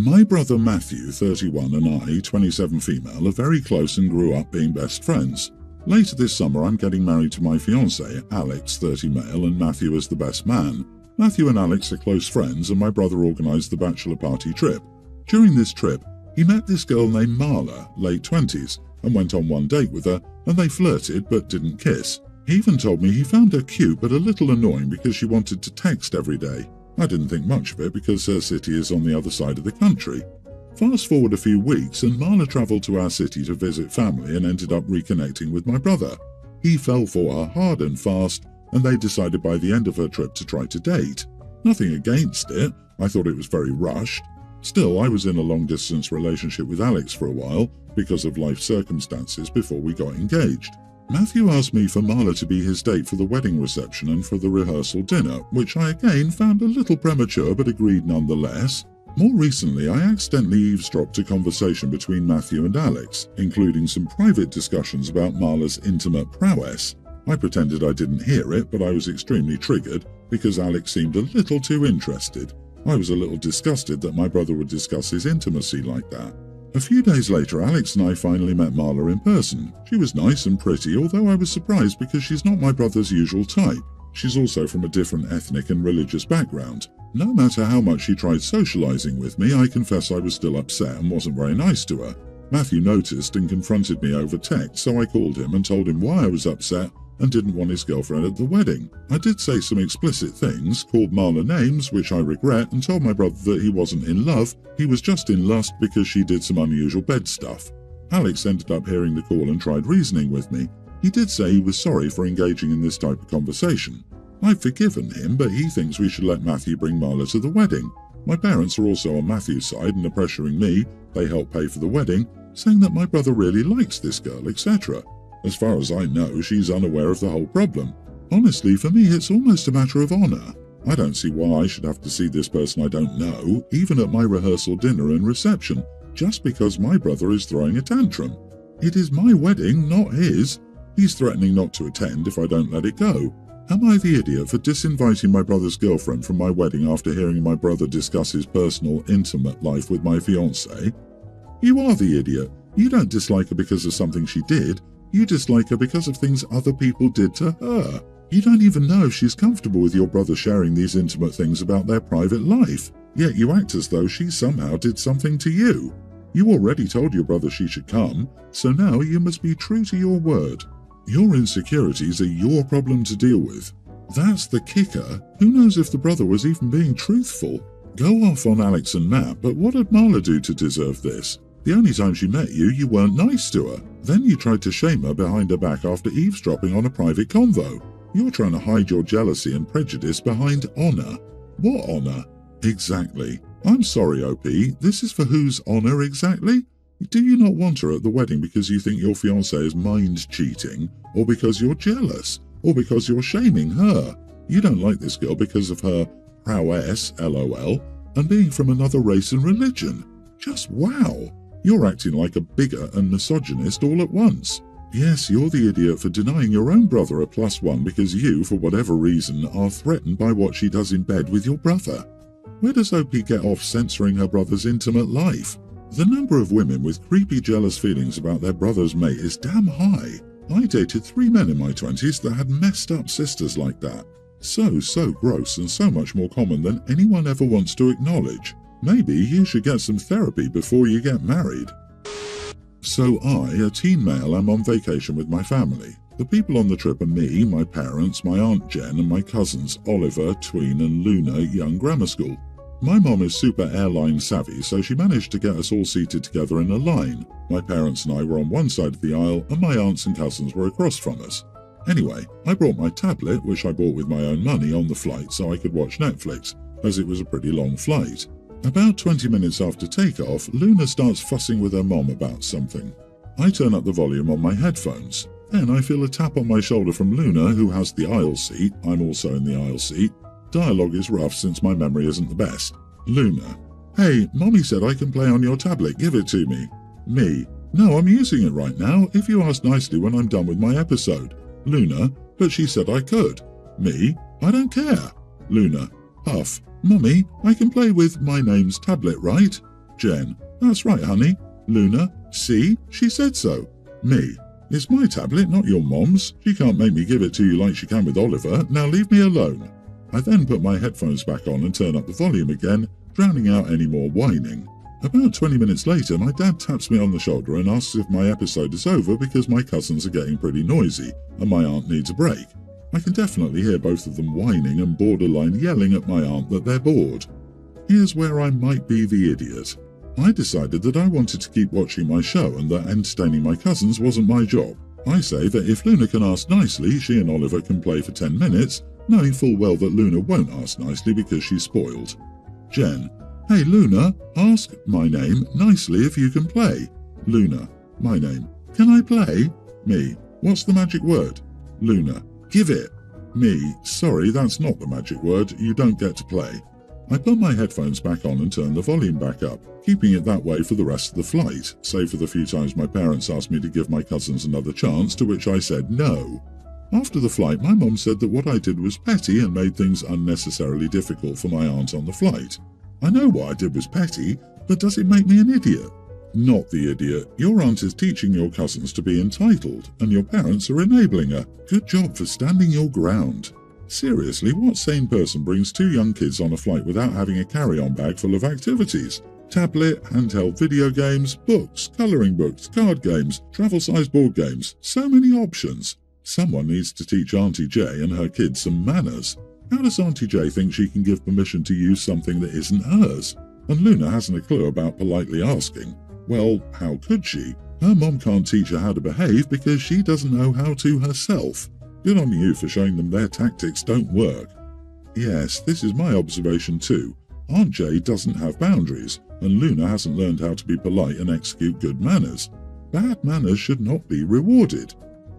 My brother Matthew, 31, and I, 27 female, are very close and grew up being best friends. Later this summer I'm getting married to my fiance, Alex, 30 male, and Matthew is the best man. Matthew and Alex are close friends and my brother organised the bachelor party trip. During this trip, he met this girl named Marla, late 20s, and went on one date with her, and they flirted but didn't kiss. He even told me he found her cute but a little annoying because she wanted to text every day. I didn't think much of it because her city is on the other side of the country. Fast forward a few weeks and Marla travelled to our city to visit family and ended up reconnecting with my brother. He fell for her hard and fast, and they decided by the end of her trip to try to date. Nothing against it, I thought it was very rushed. Still, I was in a long-distance relationship with Alex for a while because of life circumstances before we got engaged. Matthew asked me for Marla to be his date for the wedding reception and for the rehearsal dinner, which I again found a little premature but agreed nonetheless. More recently, I accidentally eavesdropped a conversation between Matthew and Alex, including some private discussions about Marla's intimate prowess. I pretended I didn't hear it, but I was extremely triggered because Alex seemed a little too interested. I was a little disgusted that my brother would discuss his intimacy like that. A few days later, Alex and I finally met Marla in person. She was nice and pretty, although I was surprised because she's not my brother's usual type. She's also from a different ethnic and religious background. No matter how much she tried socializing with me, I confess I was still upset and wasn't very nice to her. Matthew noticed and confronted me over text, so I called him and told him why I was upset and didn't want his girlfriend at the wedding. I did say some explicit things, called Marla names, which I regret, and told my brother that he wasn't in love, he was just in lust because she did some unusual bed stuff. Alex ended up hearing the call and tried reasoning with me. He did say he was sorry for engaging in this type of conversation. I've forgiven him, but he thinks we should let Matthew bring Marla to the wedding. My parents are also on Matthew's side and are pressuring me, they help pay for the wedding, saying that my brother really likes this girl, etc. As far as I know, she's unaware of the whole problem. Honestly, for me it's almost a matter of honour. I don't see why I should have to see this person I don't know, even at my rehearsal dinner and reception, just because my brother is throwing a tantrum. It is my wedding, not his. He's threatening not to attend if I don't let it go. Am I the idiot for disinviting my brother's girlfriend from my wedding after hearing my brother discuss his personal, intimate life with my fiancé? You are the idiot. You don't dislike her because of something she did. You dislike her because of things other people did to her. You don't even know if she's comfortable with your brother sharing these intimate things about their private life. Yet you act as though she somehow did something to you. You already told your brother she should come, so now you must be true to your word. Your insecurities are your problem to deal with. That's the kicker. Who knows if the brother was even being truthful? Go off on Alex and Matt, but what did Marla do to deserve this? The only time she met you, you weren't nice to her. Then you tried to shame her behind her back after eavesdropping on a private convo. You're trying to hide your jealousy and prejudice behind honour. What honour? Exactly. I'm sorry, OP. This is for whose honour exactly? Do you not want her at the wedding because you think your fiancé is mind-cheating? Or because you're jealous? Or because you're shaming her? You don't like this girl because of her prowess, LOL, and being from another race and religion. Just wow! You're acting like a bigot and misogynist all at once. Yes, you're the idiot for denying your own brother a +1 because you, for whatever reason, are threatened by what she does in bed with your brother. Where does OP get off censoring her brother's intimate life? The number of women with creepy jealous feelings about their brother's mate is damn high. I dated 3 men in my 20s that had messed up sisters like that. So gross and so much more common than anyone ever wants to acknowledge. Maybe you should get some therapy before you get married. So I, a teen male, am on vacation with my family. The people on the trip are me, my parents, my Aunt Jen and my cousins Oliver, Tween and Luna, young grammar school. My mom is super airline savvy, so she managed to get us all seated together in a line. My parents and I were on one side of the aisle and my aunts and cousins were across from us. Anyway, I brought my tablet, which I bought with my own money, on the flight so I could watch Netflix, as it was a pretty long flight. About 20 minutes after takeoff, Luna starts fussing with her mom about something. I turn up the volume on my headphones. Then I feel a tap on my shoulder from Luna, who has the aisle seat. I'm also in the aisle seat. Dialogue is rough since my memory isn't the best. Luna: "Hey, Mommy said I can play on your tablet, give it to me." Me: "No, I'm using it right now, if you ask nicely when I'm done with my episode." Luna: "But she said I could." Me: "I don't care." Luna: "Huff: Mummy, I can play with my name's tablet, right?" Jen, that's right, honey. Luna, see? She said so. Me, it's my tablet, not your mom's. She can't make me give it to you like she can with Oliver. Now leave me alone. I then put my headphones back on and turn up the volume again, drowning out any more whining. About 20 minutes later, my dad taps me on the shoulder and asks if my episode is over because my cousins are getting pretty noisy and my aunt needs a break. I can definitely hear both of them whining and borderline yelling at my aunt that they're bored. Here's where I might be the idiot. I decided that I wanted to keep watching my show and that entertaining my cousins wasn't my job. I say that if Luna can ask nicely, she and Oliver can play for 10 minutes, knowing full well that Luna won't ask nicely because she's spoiled. Jen, hey Luna, ask my name nicely if you can play. Luna, my name, can I play? Me, what's the magic word? Luna, give it. Me, sorry, that's not the magic word, you don't get to play. I put my headphones back on and turned the volume back up, keeping it that way for the rest of the flight, save for the few times my parents asked me to give my cousins another chance, to which I said no. After the flight, my mum said that what I did was petty and made things unnecessarily difficult for my aunt on the flight. I know what I did was petty, but does it make me an idiot? Not the idiot. Your aunt is teaching your cousins to be entitled, and your parents are enabling her. Good job for standing your ground. Seriously, what sane person brings two young kids on a flight without having a carry-on bag full of activities? Tablet, handheld video games, books, colouring books, card games, travel-sized board games. So many options. Someone needs to teach Auntie J and her kids some manners. How does Auntie J think she can give permission to use something that isn't hers? And Luna hasn't a clue about politely asking. Well, how could she? Her mom can't teach her how to behave because she doesn't know how to herself. Good on you for showing them their tactics don't work. Yes, this is my observation too. Aunt J doesn't have boundaries, and Luna hasn't learned how to be polite and execute good manners. Bad manners should not be rewarded.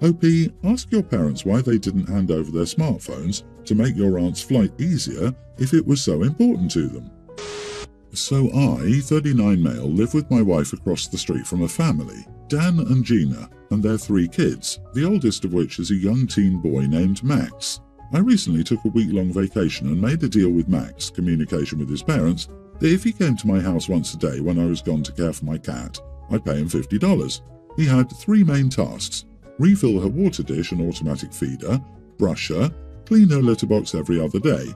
OP, ask your parents why they didn't hand over their smartphones to make your aunt's flight easier if it was so important to them. So I, 39 male, live with my wife across the street from a family, Dan and Gina, and their 3 kids, the oldest of which is a young teen boy named Max. I recently took a week-long vacation and made a deal with Max, communication with his parents, that if he came to my house once a day when I was gone to care for my cat, I'd pay him $50. He had 3 main tasks: refill her water dish and automatic feeder, brush her, clean her litter box every other day.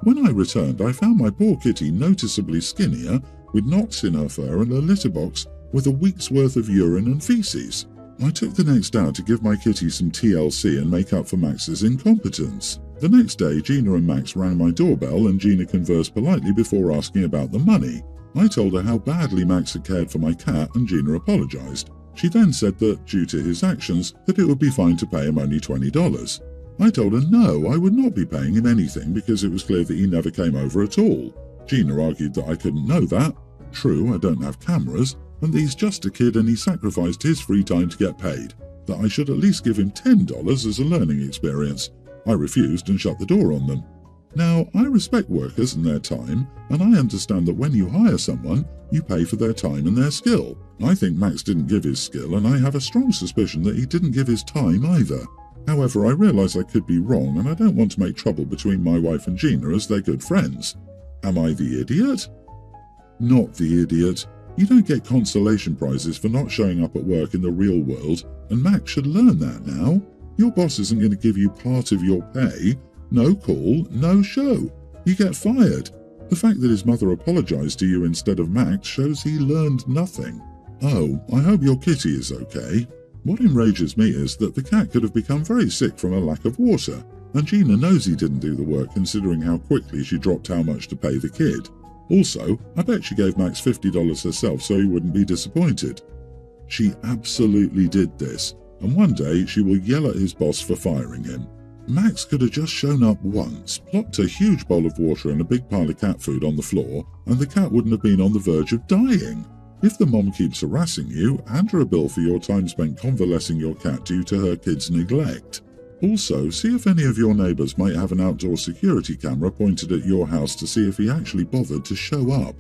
When I returned, I found my poor kitty noticeably skinnier, with knots in her fur and a litter box with a week's worth of urine and feces. I took the next hour to give my kitty some TLC and make up for Max's incompetence. The next day, Gina and Max rang my doorbell and Gina conversed politely before asking about the money. I told her how badly Max had cared for my cat and Gina apologised. She then said that, due to his actions, that it would be fine to pay him only $20. I told her no, I would not be paying him anything because it was clear that he never came over at all. Gina argued that I couldn't know that. True, I don't have cameras, and that he's just a kid and he sacrificed his free time to get paid. That I should at least give him $10 as a learning experience. I refused and shut the door on them. Now, I respect workers and their time, and I understand that when you hire someone, you pay for their time and their skill. I think Max didn't give his skill, and I have a strong suspicion that he didn't give his time either. However, I realise I could be wrong, and I don't want to make trouble between my wife and Gina as they're good friends. Am I the idiot? Not the idiot. You don't get consolation prizes for not showing up at work in the real world, and Max should learn that now. Your boss isn't going to give you part of your pay. No call, no show. You get fired. The fact that his mother apologised to you instead of Max shows he learned nothing. Oh, I hope your kitty is okay. What enrages me is that the cat could have become very sick from a lack of water, and Gina knows he didn't do the work considering how quickly she dropped how much to pay the kid. Also, I bet she gave Max $50 herself so he wouldn't be disappointed. She absolutely did this, and one day she will yell at his boss for firing him. Max could have just shown up once, plopped a huge bowl of water and a big pile of cat food on the floor, and the cat wouldn't have been on the verge of dying. If the mom keeps harassing you, hand her a bill for your time spent convalescing your cat due to her kid's neglect. Also, see if any of your neighbours might have an outdoor security camera pointed at your house to see if he actually bothered to show up.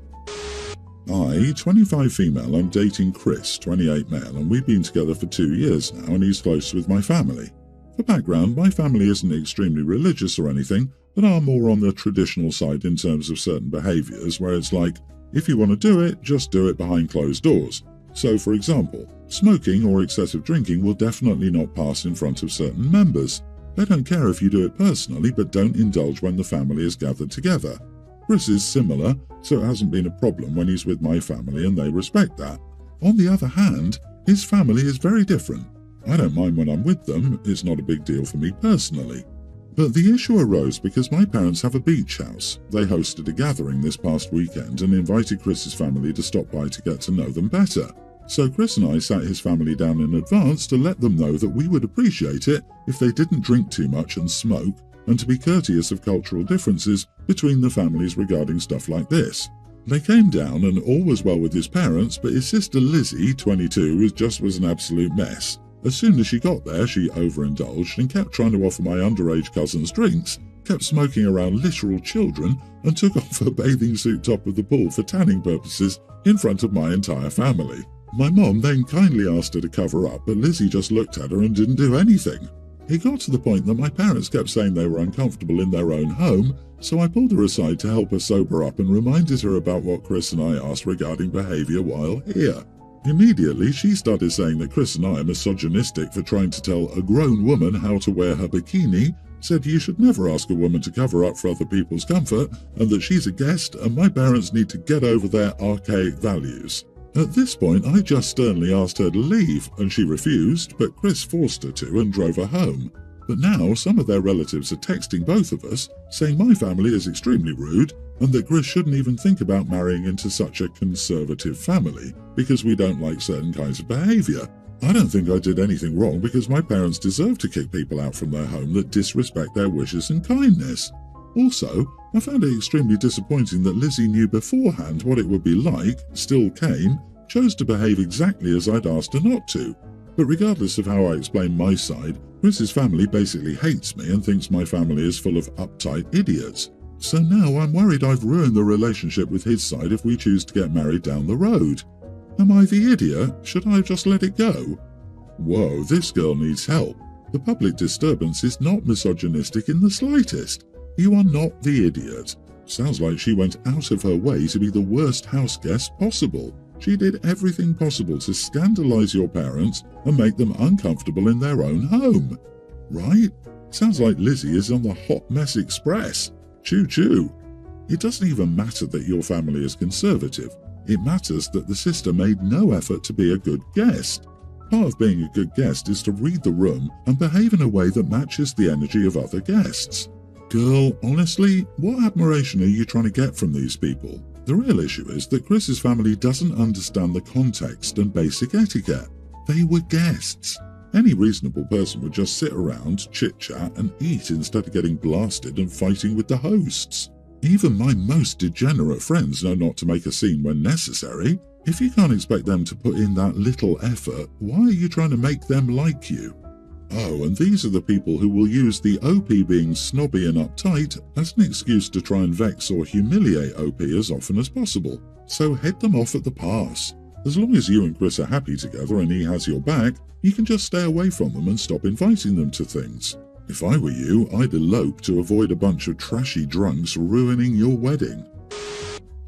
I, 25 female, am dating Chris, 28 male, and we've been together for 2 years now and he's close with my family. For background, my family isn't extremely religious or anything, but are more on the traditional side in terms of certain behaviours where it's like, if you want to do it, just do it behind closed doors. So, for example, smoking or excessive drinking will definitely not pass in front of certain members. They don't care if you do it personally, but don't indulge when the family is gathered together. Chris is similar, so it hasn't been a problem when he's with my family and they respect that. On the other hand, his family is very different. I don't mind when I'm with them, it's not a big deal for me personally. But the issue arose because my parents have a beach house. They hosted a gathering this past weekend and invited Chris's family to stop by to get to know them better. So Chris and I sat his family down in advance to let them know that we would appreciate it if they didn't drink too much and smoke, and to be courteous of cultural differences between the families regarding stuff like this. They came down and all was well with his parents, but his sister Lizzie, 22, was an absolute mess. As soon as she got there, she overindulged and kept trying to offer my underage cousins drinks, kept smoking around literal children, and took off her bathing suit top of the pool for tanning purposes in front of my entire family. My mom then kindly asked her to cover up, but Lizzie just looked at her and didn't do anything. It got to the point that my parents kept saying they were uncomfortable in their own home, so I pulled her aside to help her sober up and reminded her about what Chris and I asked regarding behaviour while here. Immediately, she started saying that Chris and I are misogynistic for trying to tell a grown woman how to wear her bikini, said you should never ask a woman to cover up for other people's comfort, and that she's a guest and my parents need to get over their archaic values. At this point, I just sternly asked her to leave, and she refused, but Chris forced her to and drove her home. But now, some of their relatives are texting both of us, saying my family is extremely rude, and that Chris shouldn't even think about marrying into such a conservative family, because we don't like certain kinds of behaviour. I don't think I did anything wrong because my parents deserve to kick people out from their home that disrespect their wishes and kindness. Also, I found it extremely disappointing that Lizzie knew beforehand what it would be like, still came, chose to behave exactly as I'd asked her not to. But regardless of how I explain my side, Chris's family basically hates me and thinks my family is full of uptight idiots. So now I'm worried I've ruined the relationship with his side if we choose to get married down the road. Am I the idiot? Should I just let it go? Whoa, this girl needs help. The public disturbance is not misogynistic in the slightest. You are not the idiot. Sounds like she went out of her way to be the worst house guest possible. She did everything possible to scandalize your parents and make them uncomfortable in their own home. Right? Sounds like Lizzie is on the Hot Mess Express. Choo-choo. It doesn't even matter that your family is conservative. It matters that the sister made no effort to be a good guest. Part of being a good guest is to read the room and behave in a way that matches the energy of other guests. Girl, honestly, what admiration are you trying to get from these people? The real issue is that Chris's family doesn't understand the context and basic etiquette. They were guests. Any reasonable person would just sit around, chit-chat and eat instead of getting blasted and fighting with the hosts. Even my most degenerate friends know not to make a scene when necessary. If you can't expect them to put in that little effort, why are you trying to make them like you? Oh, and these are the people who will use the OP being snobby and uptight as an excuse to try and vex or humiliate OP as often as possible. So head them off at the pass. As long as you and Chris are happy together and he has your back, you can just stay away from them and stop inviting them to things. If I were you, I'd elope to avoid a bunch of trashy drunks ruining your wedding.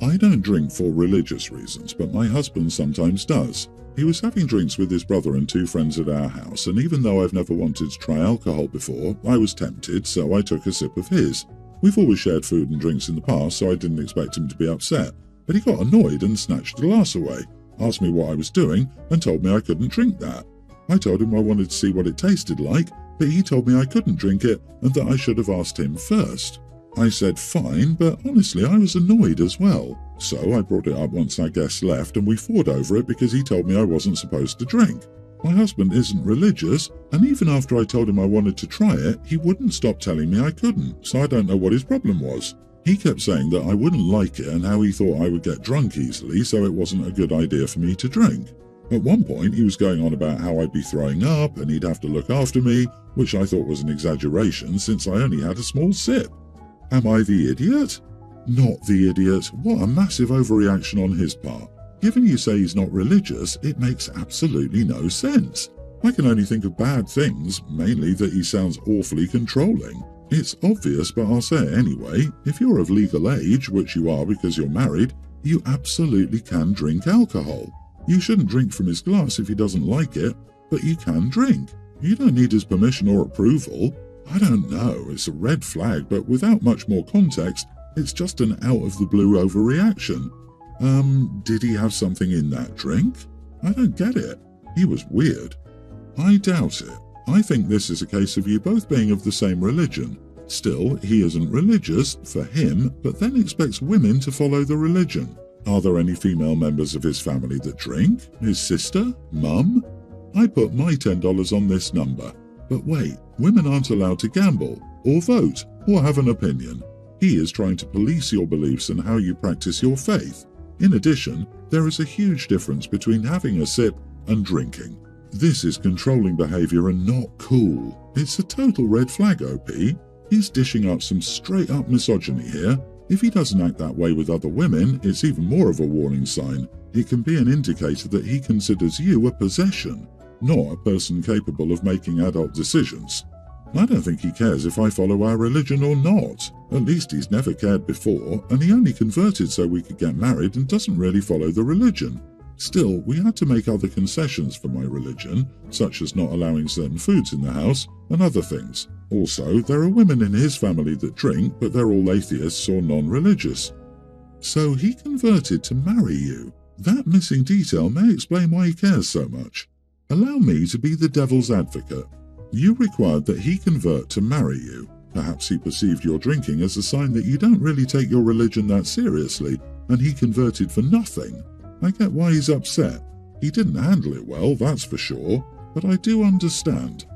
I don't drink for religious reasons, but my husband sometimes does. He was having drinks with his brother and two friends at our house, and even though I've never wanted to try alcohol before, I was tempted, so I took a sip of his. We've always shared food and drinks in the past, so I didn't expect him to be upset, but he got annoyed and snatched the glass away, asked me what I was doing, and told me I couldn't drink that. I told him I wanted to see what it tasted like, but he told me I couldn't drink it and that I should have asked him first. I said fine, but honestly I was annoyed as well. So I brought it up once our guests left and we fought over it because he told me I wasn't supposed to drink. My husband isn't religious, and even after I told him I wanted to try it, he wouldn't stop telling me I couldn't, so I don't know what his problem was. He kept saying that I wouldn't like it and how he thought I would get drunk easily, so it wasn't a good idea for me to drink. At one point he was going on about how I'd be throwing up and he'd have to look after me, which I thought was an exaggeration since I only had a small sip. Am I the idiot? Not the idiot. What a massive overreaction on his part. Given you say he's not religious, it makes absolutely no sense. I can only think of bad things, mainly that he sounds awfully controlling. It's obvious, but I'll say it anyway. If you're of legal age, which you are because you're married, you absolutely can drink alcohol. You shouldn't drink from his glass if he doesn't like it, but you can drink. You don't need his permission or approval. I don't know, it's a red flag, but without much more context, it's just an out-of-the-blue overreaction. Did he have something in that drink? I don't get it. He was weird. I doubt it. I think this is a case of you both being of the same religion. Still, he isn't religious, for him, but then expects women to follow the religion. Are there any female members of his family that drink? His sister? Mum? I put my $10 on this number. But wait, women aren't allowed to gamble, or vote, or have an opinion. He is trying to police your beliefs and how you practice your faith. In addition, there is a huge difference between having a sip and drinking. This is controlling behavior and not cool. It's a total red flag, OP. He's dishing up some straight-up misogyny here. If he doesn't act that way with other women, it's even more of a warning sign. It can be an indicator that he considers you a possession, not a person capable of making adult decisions. I don't think he cares if I follow our religion or not. At least he's never cared before, and he only converted so we could get married and doesn't really follow the religion. Still, we had to make other concessions for my religion, such as not allowing certain foods in the house and other things. Also, there are women in his family that drink, but they're all atheists or non-religious. So he converted to marry you. That missing detail may explain why he cares so much. Allow me to be the devil's advocate. You required that he convert to marry you. Perhaps he perceived your drinking as a sign that you don't really take your religion that seriously, and he converted for nothing. I get why he's upset. He didn't handle it well, that's for sure, but I do understand.